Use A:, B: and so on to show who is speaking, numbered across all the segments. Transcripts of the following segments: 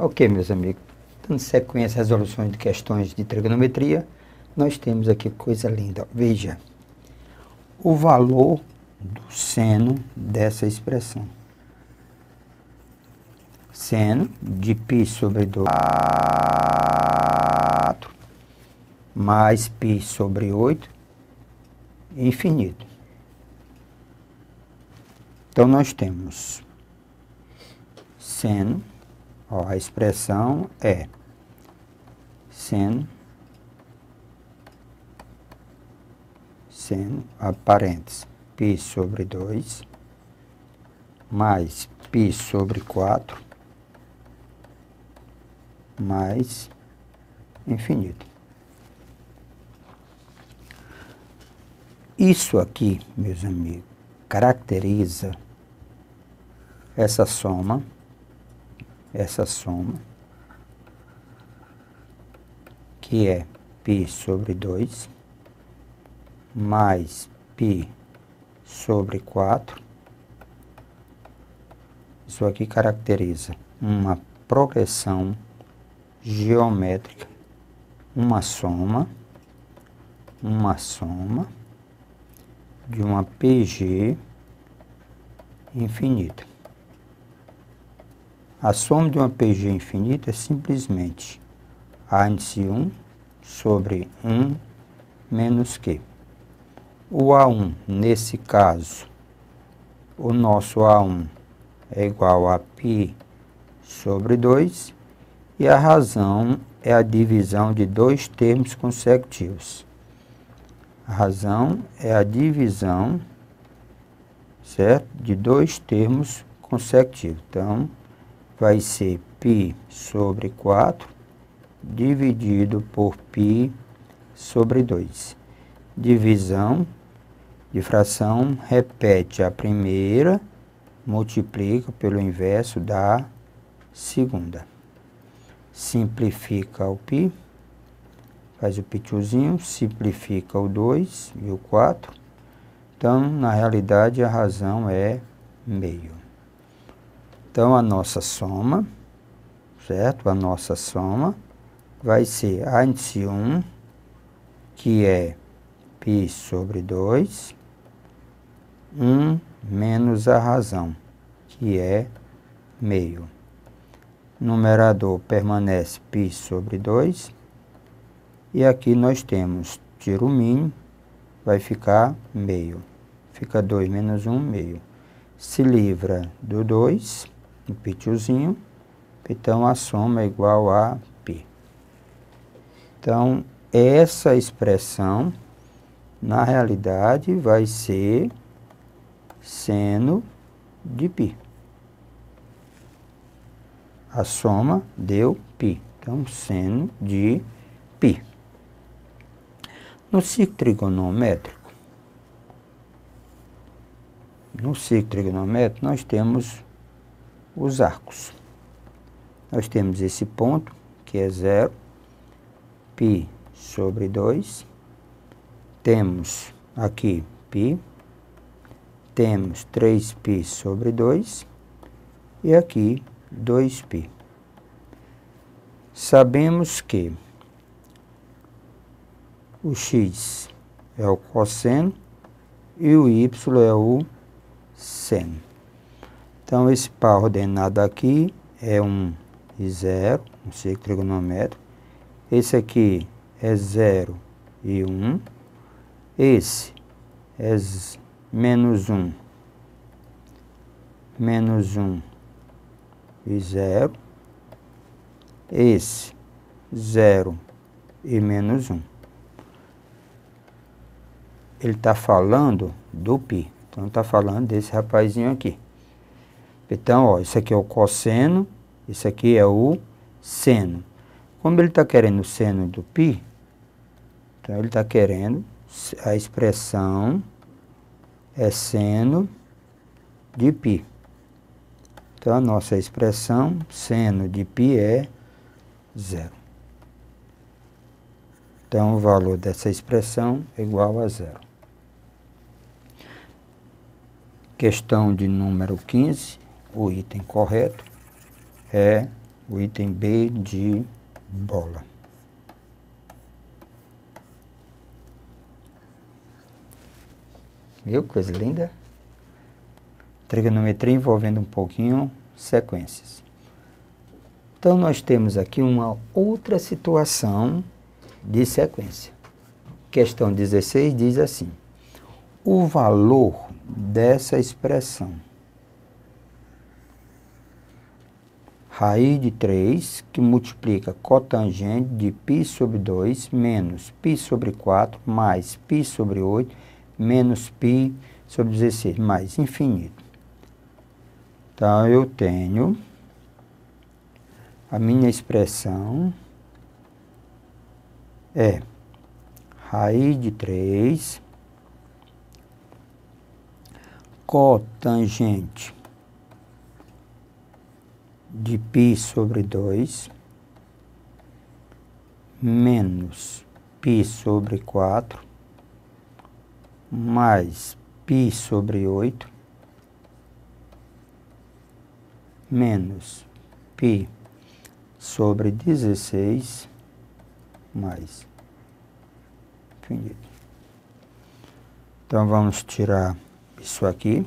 A: Ok, meus amigos, dando sequência às resoluções de questões de trigonometria, nós temos aqui coisa linda. Veja, o valor do seno dessa expressão. Seno de π sobre 2 mais π sobre 8, infinito. Então, nós temos seno, ó, a expressão é seno, a parênteses, π sobre 2, mais π sobre 4, mais infinito. Isso aqui, meus amigos, caracteriza essa soma, que é π sobre 2, mais π sobre 4. Isso aqui caracteriza uma progressão geométrica, uma soma de uma PG infinita. A soma de uma PG infinita é simplesmente A índice 1 sobre 1 menos Q. O A1, nesse caso, o nosso A1 é igual a π sobre 2, e a razão é a divisão de dois termos consecutivos. A razão é a divisão, certo, de dois termos consecutivos. Então, vai ser π sobre 4 dividido por π sobre 2. Divisão de fração, repete a primeira, multiplica pelo inverso da segunda. Simplifica o π, faz o pitiozinho, simplifica o 2 e o 4. Então, na realidade, a razão é meio. Então, a nossa soma, certo? A nossa soma vai ser A índice 1, que é π sobre 2, 1 menos a razão, que é meio. Numerador permanece π sobre 2. E aqui nós temos, tira o mínimo, vai ficar meio. Fica 2 menos 1, meio. Se livra do 2, o pitiozinho, então a soma é igual a π. Então, essa expressão, na realidade, vai ser seno de π. A soma deu π. Então, seno de π. No ciclo trigonométrico, nós temos os arcos. Nós temos esse ponto, que é 0, π sobre 2. Temos aqui π. Temos 3π sobre 2. E aqui 2π. Sabemos que o x é o cosseno e o y é o seno. Então, esse par ordenado aqui é 1 e 0, um ciclo trigonométrico. Esse aqui é 0 e 1. Esse é menos 1 e 0. Esse 0 e menos 1. Ele está falando do π. Então, está falando desse rapazinho aqui. Então, ó, isso aqui é o cosseno, isso aqui é o seno. Como ele está querendo o seno do π, então ele está querendo, a expressão é seno de π. Então, a nossa expressão, seno de π é 0. Então, o valor dessa expressão é igual a 0. Questão de número 15, o item correto é O item B de bola. Viu? Coisa linda. Trigonometria envolvendo um pouquinho sequências. Então, nós temos aqui uma outra situação de sequência. Questão 16 diz assim: o valor dessa expressão, raiz de 3, que multiplica cotangente de π sobre 2 menos π sobre 4 mais π sobre 8 menos π sobre 16 mais infinito. Então, eu tenho a minha expressão é raiz de 3 cotangente de π sobre 2 menos π sobre 4 mais π sobre 8 menos π sobre 16 mais infinito. Então, vamos tirar isso aqui.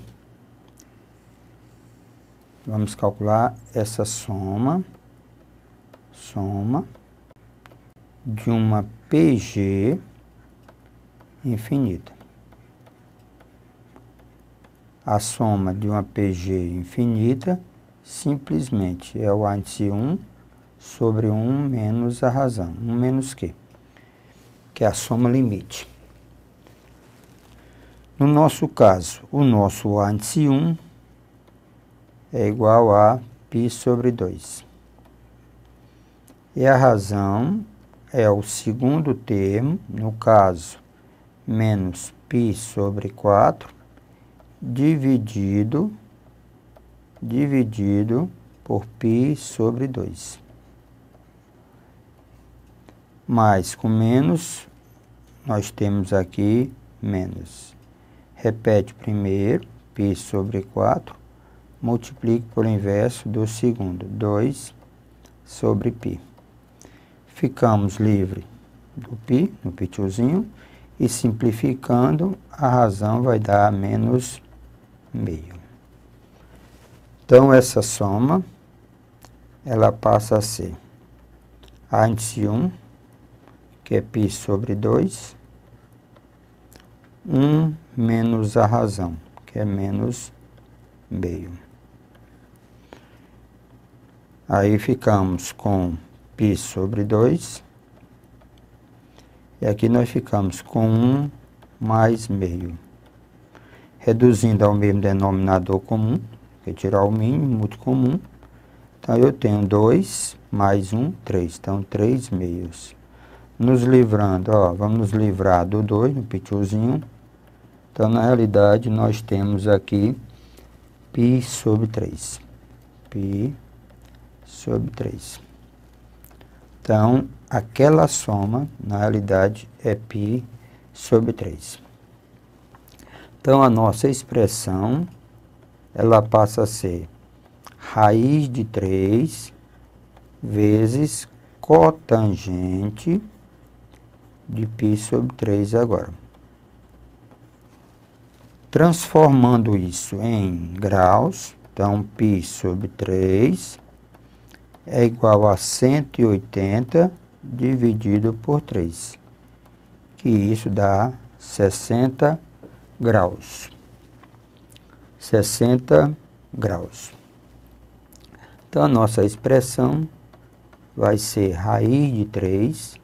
A: Vamos calcular essa soma de uma PG infinita. A soma de uma PG infinita simplesmente é o índice 1 sobre 1 menos a razão. 1 menos Q, que é a soma limite. No nosso caso, o nosso índice 1 é igual a π sobre 2. E a razão é o segundo termo, no caso, menos π sobre 4, dividido por π sobre 2. Mais com menos, nós temos aqui menos. Repete primeiro, π sobre 4, multiplique por inverso do segundo, 2 sobre π. Ficamos livre do π, no π tiozinho, e simplificando, a razão vai dar menos meio. Então, essa soma, ela passa a ser a índice 1, que é π sobre 2, 1 menos a razão, que é menos meio. Aí ficamos com π sobre 2, e aqui nós ficamos com 1 mais meio. Reduzindo ao mesmo denominador comum, que é tirar o mínimo, muito comum. Então, eu tenho 2 mais 1, 3. Então, 3 meios. Nos livrando, ó, vamos nos livrar do 2, no pitiozinho. Então, na realidade, nós temos aqui π sobre 3. π sobre 3. Então, aquela soma, na realidade, é π sobre 3. Então, a nossa expressão, ela passa a ser raiz de 3 vezes cotangente de π sobre 3 agora. Transformando isso em graus, então, π sobre 3 é igual a 180 dividido por 3, que isso dá 60 graus. 60 graus. Então, a nossa expressão vai ser raiz de 3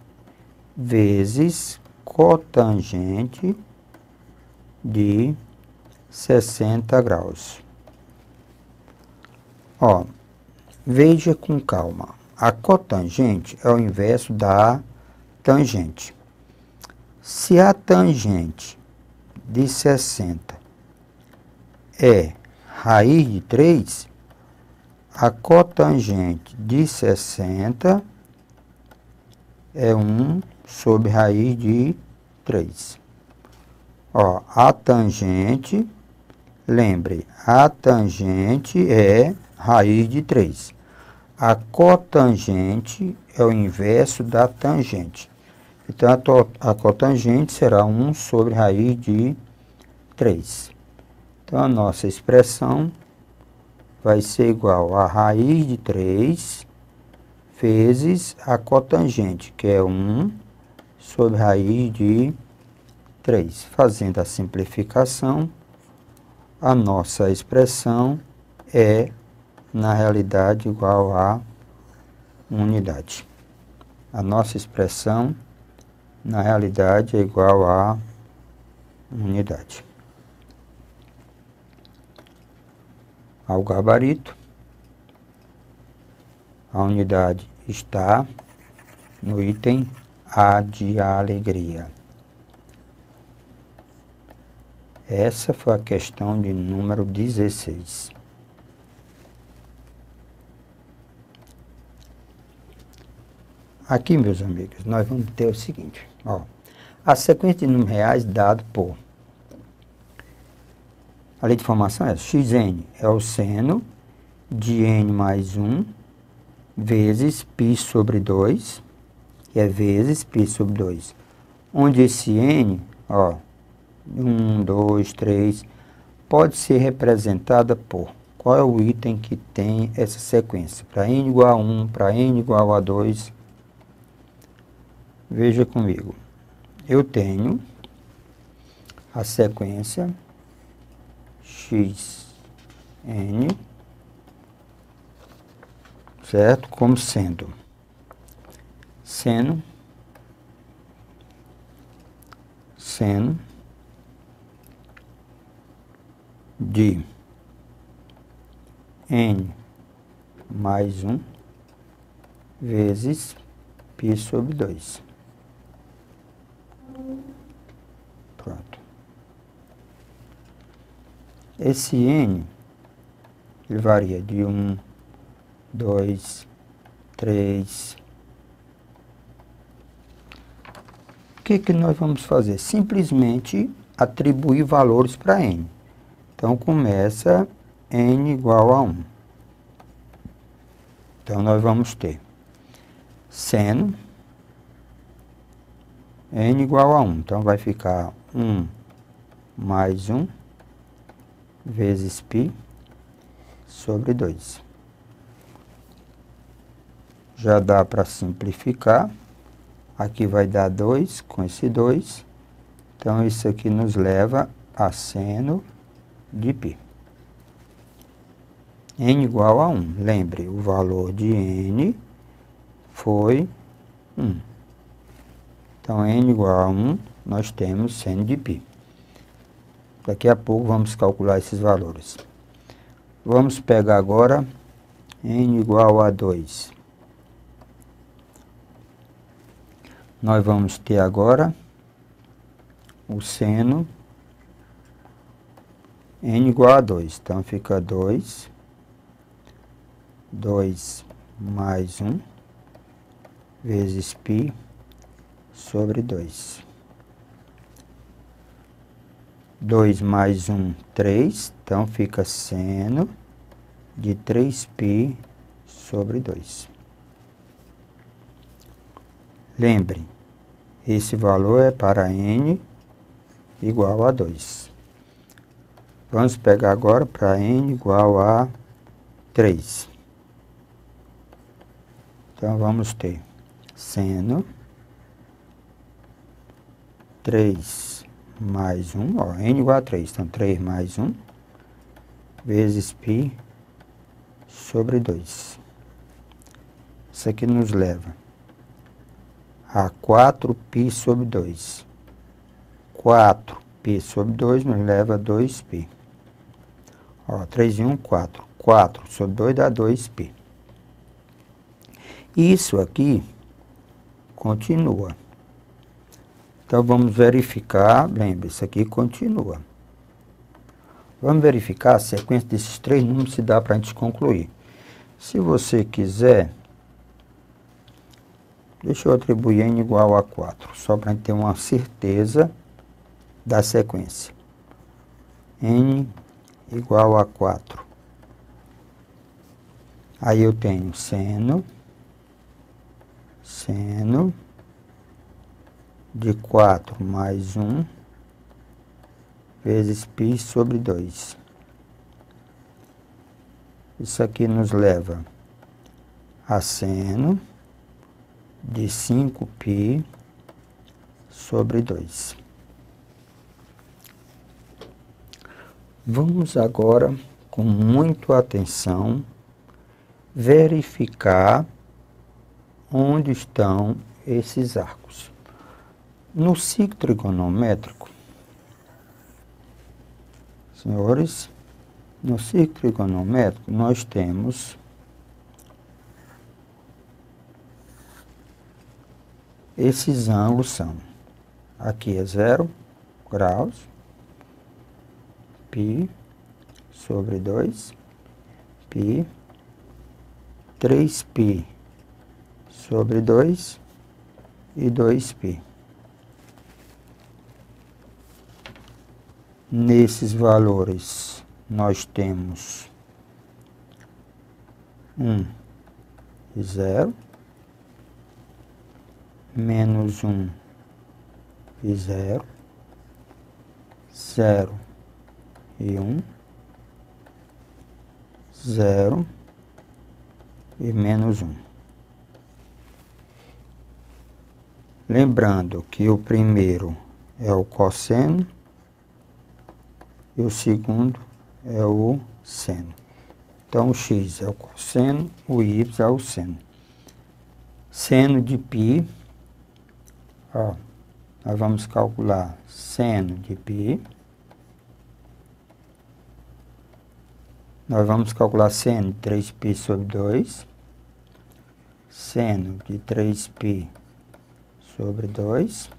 A: vezes cotangente de 60 graus. Ó, veja com calma. A cotangente é o inverso da tangente. Se a tangente de 60 é raiz de 3, a cotangente de 60 é 1 sobre raiz de 3. Ó, a tangente, lembre, a tangente é raiz de 3. A cotangente é o inverso da tangente. Então, a cotangente será 1 sobre raiz de 3. Então, a nossa expressão vai ser igual a raiz de 3 vezes a cotangente, que é 1 sobre raiz de 3. Fazendo a simplificação, a nossa expressão é, na realidade, igual a unidade. A nossa expressão, na realidade, é igual a unidade. Ao gabarito, a unidade está no item A de alegria. Essa foi a questão de número 16. Aqui, meus amigos, nós vamos ter o seguinte, ó, a sequência de números reais dado por... A lei de formação é xn é o seno de n mais 1 vezes π sobre 2, que é vezes π sobre 2, onde esse n, ó, 1, 2, 3, pode ser representada por... Qual é o item que tem essa sequência? Para n igual a 1, para n igual a 2... Veja comigo, eu tenho a sequência xn, certo? Como sendo seno de n mais 1 vezes π sobre 2. Pronto. Esse n, ele varia de 1, 2, 3. O que nós vamos fazer? Simplesmente atribuir valores para n. Então, começa n igual a 1. Então, nós vamos ter seno n igual a 1. Então, vai ficar 1 mais 1 vezes π sobre 2. Já dá para simplificar. Aqui vai dar 2 com esse 2. Então, isso aqui nos leva a seno de π. N igual a 1. Lembre, o valor de n foi 1. Então, n igual a 1, nós temos seno de π. Daqui a pouco vamos calcular esses valores. Vamos pegar agora n igual a 2. Nós vamos ter agora o seno n igual a 2. Então, fica 2 mais 1 vezes π sobre 2. 2 mais 1, 3. Então, fica seno de 3π sobre 2. Lembre, esse valor é para n igual a 2. Vamos pegar agora para n igual a 3. Então, vamos ter seno 3 mais 1, ó, n igual a 3. Então, 3 mais 1 vezes π sobre 2. Isso aqui nos leva a 4π sobre 2. 4π sobre 2 nos leva a 2π. Ó, 3 e 1, 4. 4 sobre 2 dá 2π. Isso aqui continua. Então, vamos verificar. Lembre, isso aqui continua. Vamos verificar a sequência desses três números se dá para a gente concluir. Se você quiser, deixa eu atribuir n igual a 4, só para a gente ter uma certeza da sequência. N igual a 4. Aí eu tenho seno de 4 mais 1 vezes π sobre 2. Isso aqui nos leva a seno de 5π sobre 2. Vamos agora, com muita atenção, verificar onde estão esses arcos. No ciclo trigonométrico, senhores, no ciclo trigonométrico nós temos esses ângulos são, aqui é 0 graus, π sobre 2, π, 3π sobre 2 e 2π. Nesses valores nós temos 1 e 0, menos 1 e 0, 0 e 1, 0 e menos 1. Lembrando que o primeiro é o cosseno e o segundo é o seno. Então, o x é o cosseno, o y é o seno. Seno de π, ó, nós vamos calcular seno de π. Nós vamos calcular seno de 3π sobre 2, seno de 3π sobre 2,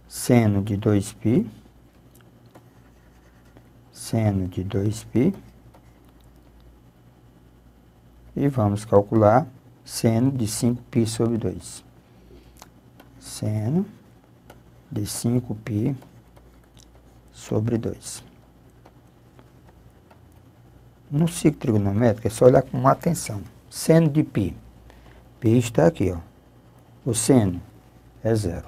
A: seno de 2π, seno de 2π, e vamos calcular seno de 5π sobre 2. Seno de 5π sobre 2. No ciclo trigonométrico é só olhar com atenção. Seno de π. π está aqui, ó. O seno é 0.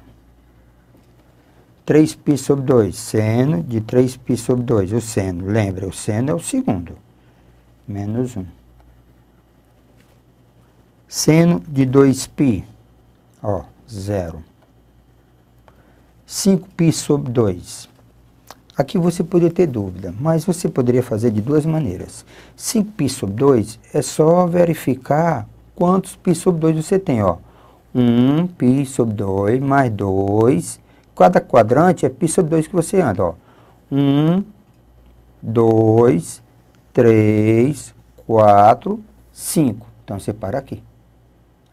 A: 3π sobre 2. Seno de 3π sobre 2. O seno, lembra, o seno é o segundo. Menos 1. Seno de 2π, ó, 0. 5π sobre 2. Aqui você poderia ter dúvida, mas você poderia fazer de duas maneiras. 5π sobre 2 é só verificar quantos π sobre 2 você tem, ó. 1π sobre 2 mais 2. Cada quadrante é π sobre 2 que você anda, ó. 1, 2, 3, 4, 5. Então, você para aqui.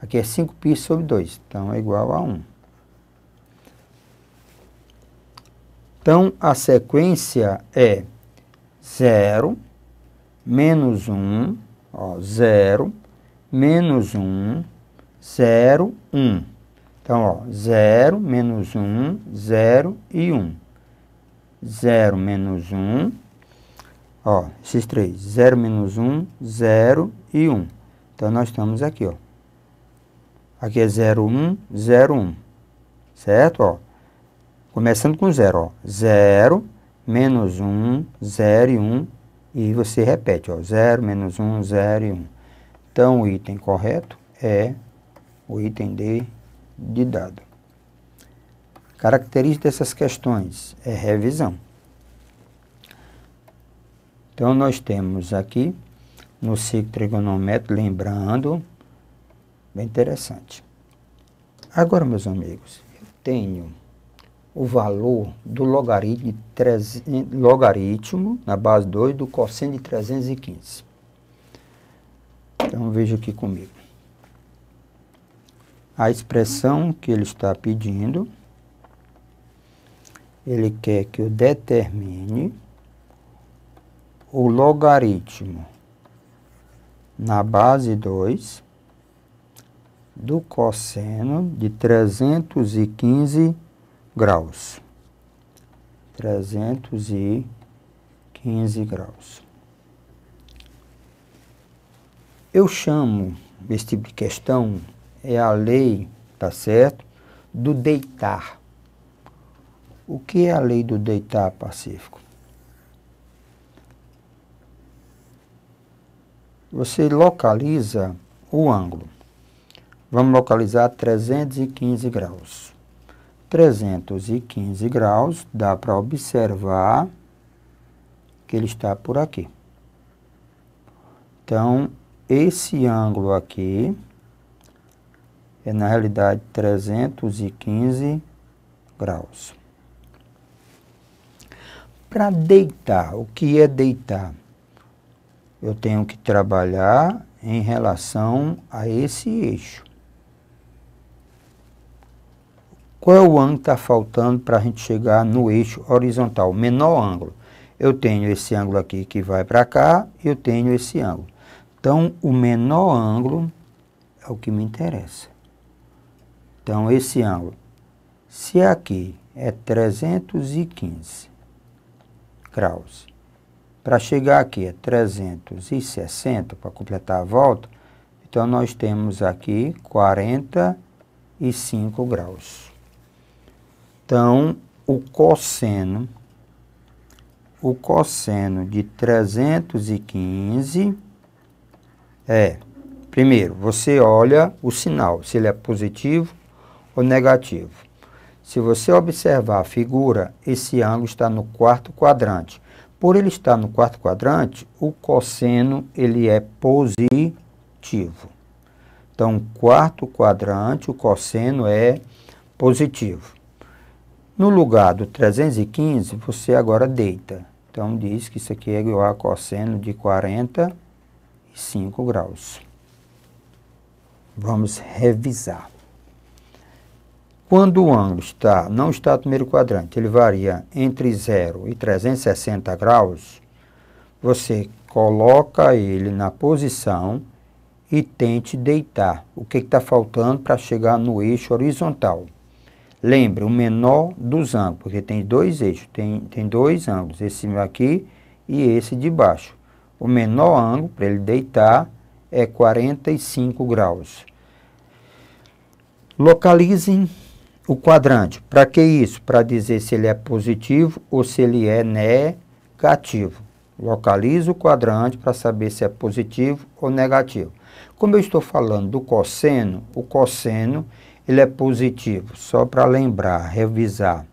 A: Aqui é 5π sobre 2, então é igual a 1. Então, a sequência é 0, menos 1, ó, 0, menos 1, 0, 1. Então, ó, 0, menos 1, 0 e 1. 0, menos 1, ó, esses três, 0, menos 1, 0 e 1. Então, nós estamos aqui, ó. Aqui é 0, 1, 0, 1. Certo, ó? Começando com 0, ó. 0, menos 1, 0 e 1. E você repete, ó. 0, menos 1, 0 e 1. Então, o item correto é o item D de dado. Característica dessas questões é revisão. Então, nós temos aqui, no ciclo trigonométrico, lembrando, bem interessante. Agora, meus amigos, eu tenho o valor do logaritmo na base 2 do cosseno de 315. Então, veja aqui comigo. A expressão que ele está pedindo, ele quer que eu determine o logaritmo na base 2 do cosseno de 315 graus. 315 graus. Eu chamo esse tipo de questão, é a lei, tá certo, do deitar. O que é a lei do deitar, Pacífico? Você localiza o ângulo. Vamos localizar 315 graus. 315 graus, dá para observar que ele está por aqui. Então, esse ângulo aqui é, na realidade, 315 graus. Para deitar, o que é deitar? Eu tenho que trabalhar em relação a esse eixo. Qual é o ângulo que está faltando para a gente chegar no eixo horizontal? O menor ângulo. Eu tenho esse ângulo aqui que vai para cá, e eu tenho esse ângulo. Então, o menor ângulo é o que me interessa. Então, esse ângulo, se aqui é 315 graus, para chegar aqui é 360, para completar a volta, então nós temos aqui 45 graus. Então, o cosseno de 315 é, primeiro, você olha o sinal, se ele é positivo ou negativo. Se você observar a figura, esse ângulo está no quarto quadrante. Por ele estar no quarto quadrante, o cosseno ele é positivo. Então, quarto quadrante, o cosseno é positivo. No lugar do 315, você agora deita. Então, diz que isso aqui é igual a cosseno de 45 graus. Vamos revisar. Quando o ângulo não está no primeiro quadrante, ele varia entre 0 e 360 graus, você coloca ele na posição e tente deitar. O que está faltando para chegar no eixo horizontal? Lembre, o menor dos ângulos, porque tem dois eixos, tem dois ângulos, esse aqui e esse de baixo. O menor ângulo para ele deitar é 45 graus. Localizem o quadrante. Para que isso? Para dizer se ele é positivo ou se ele é negativo. Localize o quadrante para saber se é positivo ou negativo. Como eu estou falando do cosseno, o cosseno ele é positivo. Só para lembrar, revisar.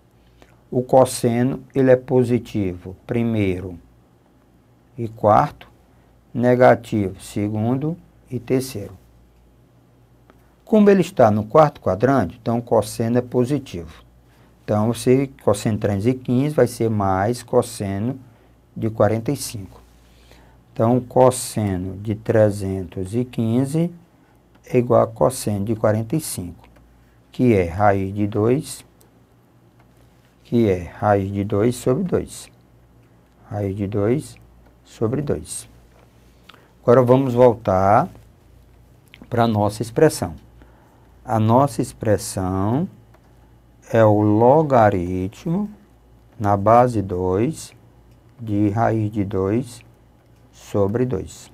A: O cosseno ele é positivo, primeiro e quarto, negativo, segundo e terceiro. Como ele está no quarto quadrante, então o cosseno é positivo. Então, cosseno de 315 vai ser mais cosseno de 45. Então, cosseno de 315 é igual a cosseno de 45, que é raiz de 2, sobre 2. Raiz de 2 sobre 2. Agora, vamos voltar para a nossa expressão. A nossa expressão é o logaritmo na base 2 de raiz de 2 sobre 2.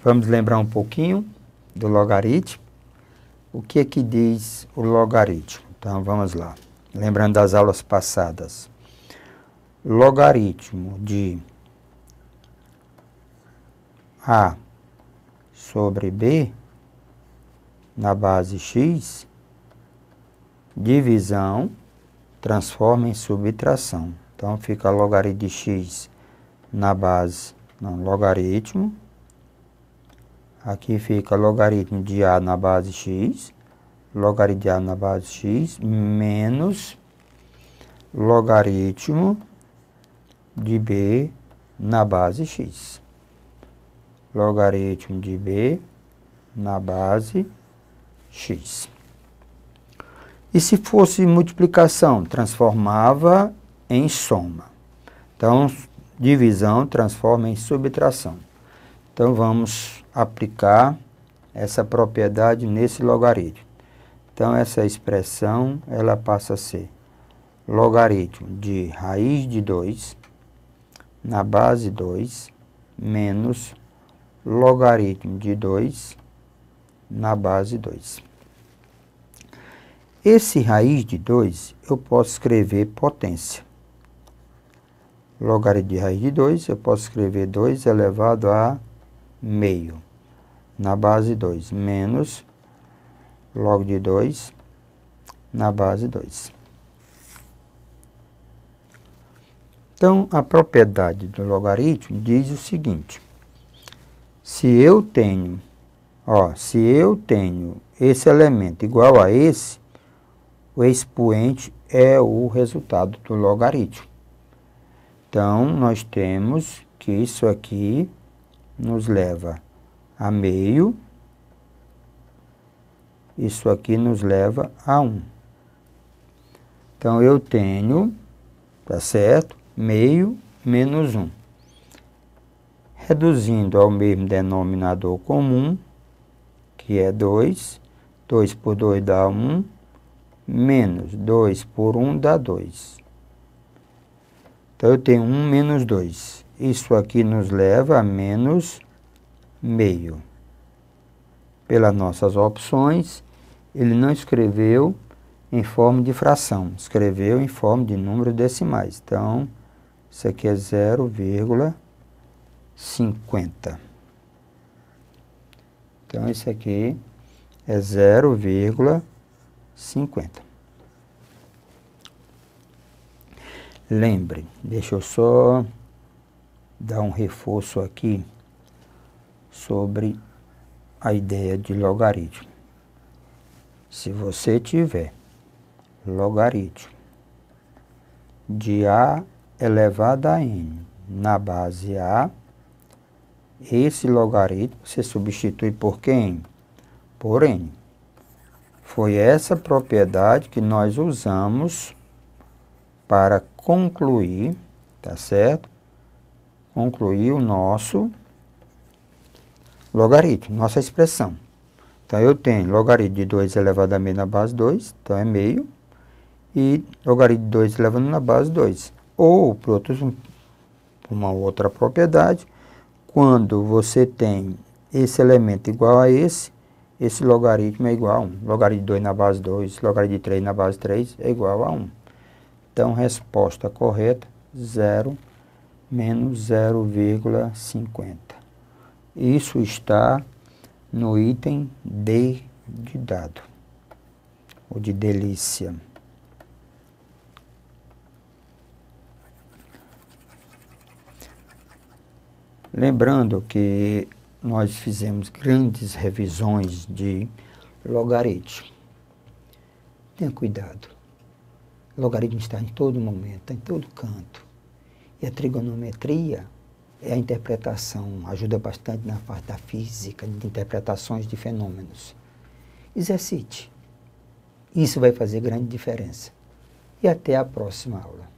A: Vamos lembrar um pouquinho do logaritmo. O que é que diz o logaritmo? Então, vamos lá. Lembrando das aulas passadas. Logaritmo de A sobre B na base x, divisão, transforma em subtração. Então, fica logaritmo de x na base, não, logaritmo. Aqui fica logaritmo de A na base x, logaritmo de A na base x, menos logaritmo de B na base x. Logaritmo de B na base x. E se fosse multiplicação, transformava em soma. Então, divisão transforma em subtração. Então, vamos aplicar essa propriedade nesse logaritmo. Então, essa expressão, ela passa a ser logaritmo de raiz de 2 na base 2 menos logaritmo de 2 na base 2. Esse raiz de 2, eu posso escrever potência. Logaritmo de raiz de 2, eu posso escrever 2 elevado a meio na base 2, menos log de 2 na base 2. Então, a propriedade do logaritmo diz o seguinte: se eu tenho esse elemento igual a esse, o expoente é o resultado do logaritmo. Então, nós temos que isso aqui nos leva a meio, isso aqui nos leva a 1. Então, eu tenho, tá certo? Meio menos 1. Reduzindo ao mesmo denominador comum, que é 2. 2 por 2 dá 1, menos 2 por 1 dá 2. Então, eu tenho 1 menos 2. Isso aqui nos leva a menos meio. Pelas nossas opções, ele não escreveu em forma de fração, escreveu em forma de números decimais. Então, isso aqui é 0,50. Então, isso aqui é 0,50. Lembre, deixa eu só dar um reforço aqui sobre a ideia de logaritmo. Se você tiver logaritmo de A elevado a N na base A, esse logaritmo você substitui por quem? Por N. Foi essa propriedade que nós usamos para concluir, tá certo? Concluir o nosso logaritmo, nossa expressão. Então, eu tenho logaritmo de 2 elevado a meio na base 2, então é meio, e logaritmo de 2 elevado na base 2. Ou, por uma outra propriedade, quando você tem esse elemento igual a esse logaritmo é igual a 1. Logaritmo de 2 na base 2, logaritmo de 3 na base 3 é igual a 1. Então, resposta correta, 0 menos 0,50. Isso está no item D de dado, ou de delícia. Lembrando que nós fizemos grandes revisões de logaritmo. Tenha cuidado. Logaritmo está em todo momento, está em todo canto. E a trigonometria é a interpretação, ajuda bastante na parte da física, de interpretações de fenômenos. Exercite. Isso vai fazer grande diferença. E até a próxima aula.